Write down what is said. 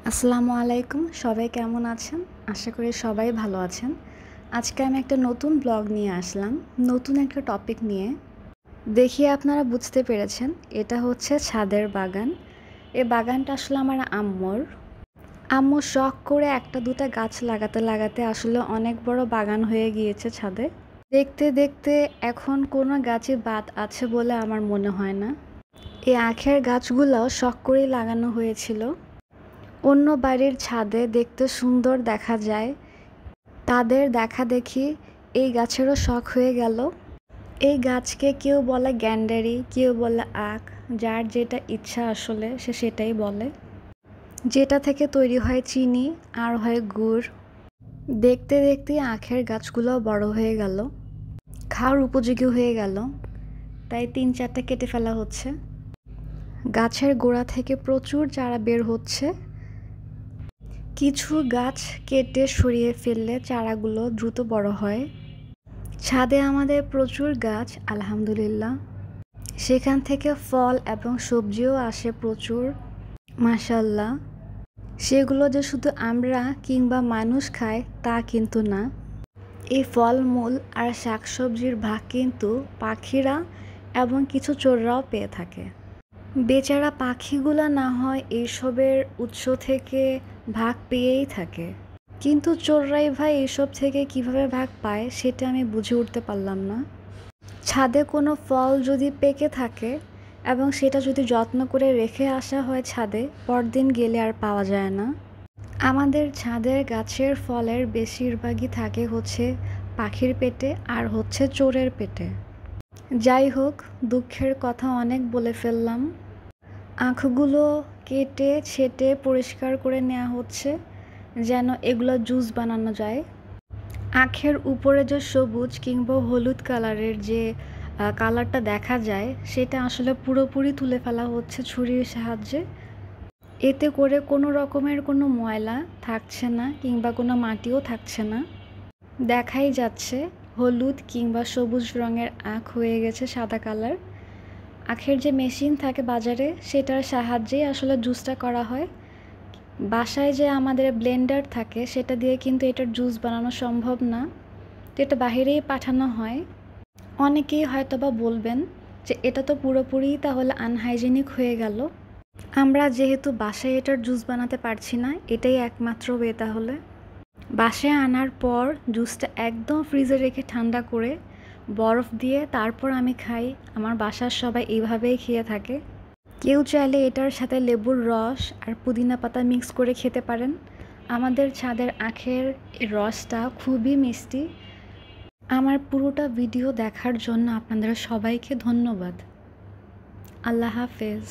আসসালামু আলাইকুম, সবাই কেমন আছেন? আশা করি সবাই ভালো আছেন। আজকে আমি একটা নতুন ব্লগ নিয়ে আসলাম, নতুন একটা টপিক নিয়ে। দেখি আপনারা বুঝতে পেরেছেন, এটা হচ্ছে ছাদের বাগান। এই বাগানটা আসলে আমার আম্মুর। আম্মু শখ করে একটা দুটা গাছ লাগাতে লাগাতে আসলে অনেক বড় বাগান হয়ে গিয়েছে ছাদে। দেখতে দেখতে এখন কোনো গাছই বাদ আছে বলে আমার মনে হয় না। এই আখের গাছগুলোও শখ করেই লাগানো হয়েছিল। অন্য বাড়ির ছাদে দেখতে সুন্দর দেখা যায়, তাদের দেখাদেখি এই গাছেরও শখ হয়ে গেল। এই গাছকে কেউ বলে গ্যান্ডারি, কেউ বলে আখ, যার যেটা ইচ্ছা আসলে সে সেটাই বলে। যেটা থেকে তৈরি হয় চিনি আর হয় গুড়। দেখতে দেখতে আখের গাছগুলো বড় হয়ে গেল, খাওয়ার উপযোগী হয়ে গেল, তাই 3-4টা কেটে ফেলা হচ্ছে। গাছের গোড়া থেকে প্রচুর চারা বের হচ্ছে। কিছু গাছ কেটে সরিয়ে ফেললে চারাগুলো দ্রুত বড় হয়। ছাদে আমাদের প্রচুর গাছ, আলহামদুলিল্লাহ। সেখান থেকে ফল এবং সবজিও আসে প্রচুর, মাশাআল্লাহ। সেগুলো যে শুধু আমরা কিংবা মানুষ খায় তা কিন্তু না। এই ফলমূল আর শাকসবজির ভাগ কিন্তু পাখিরা এবং কিছু চোররাও পেয়ে থাকে। বেচারা পাখিগুলা না হয় এইসবের উৎস থেকে ভাগ পেয়েই থাকে, কিন্তু চোররাই ভাই এসব থেকে কিভাবে ভাগ পায় সেটা আমি বুঝে উঠতে পারলাম না। ছাদে কোনো ফল যদি পেকে থাকে এবং সেটা যদি যত্ন করে রেখে আসা হয় ছাদে, পরদিন গেলে আর পাওয়া যায় না। আমাদের ছাদের গাছের ফলের বেশিরভাগই থাকে হচ্ছে পাখির পেটে আর হচ্ছে চোরের পেটে। যাই হোক, দুঃখের কথা অনেক বলে ফেললাম। আখগুলো কেটে ছেটে পরিষ্কার করে নেওয়া হচ্ছে যেন এগুলো জুস বানানো যায়। আখের উপরে যে সবুজ কিংবা হলুদ কালারের যে কালারটা দেখা যায় সেটা আসলে পুরোপুরি তুলে ফেলা হচ্ছে ছুরির সাহায্যে। এতে করে কোনো রকমের কোনো ময়লা থাকছে না কিংবা কোনো মাটিও থাকছে না। দেখাই যাচ্ছে হলুদ কিংবা সবুজ রঙের আখ হয়ে গেছে সাদা কালার। আখের যে মেশিন থাকে বাজারে সেটার সাহায্যেই আসলে জুসটা করা হয়। বাসায় যে আমাদের ব্লেন্ডার থাকে সেটা দিয়ে কিন্তু এটার জুস বানানো সম্ভব না, তো এটা বাহিরেই পাঠানো হয়। অনেকেই হয়তোবা বলবেন যে এটা তো পুরোপুরি তাহলে আনহাইজেনিক হয়ে গেল। আমরা যেহেতু বাসায় এটার জুস বানাতে পারছি না, এটাই একমাত্র ওয়ে। তাহলে বাসায় আনার পর জুসটা একদম ফ্রিজে রেখে ঠান্ডা করে বরফ দিয়ে তারপর আমি খাই। আমার বাসার সবাই এইভাবেই খেয়ে থাকে। কেউ চাইলে এটার সাথে লেবুর রস আর পুদিনা পাতা মিক্স করে খেতে পারেন। আমাদের ছাদের আখের এই রসটা খুবই মিষ্টি। আমার পুরোটা ভিডিও দেখার জন্য আপনাদের সবাইকে ধন্যবাদ। আল্লাহ হাফেজ।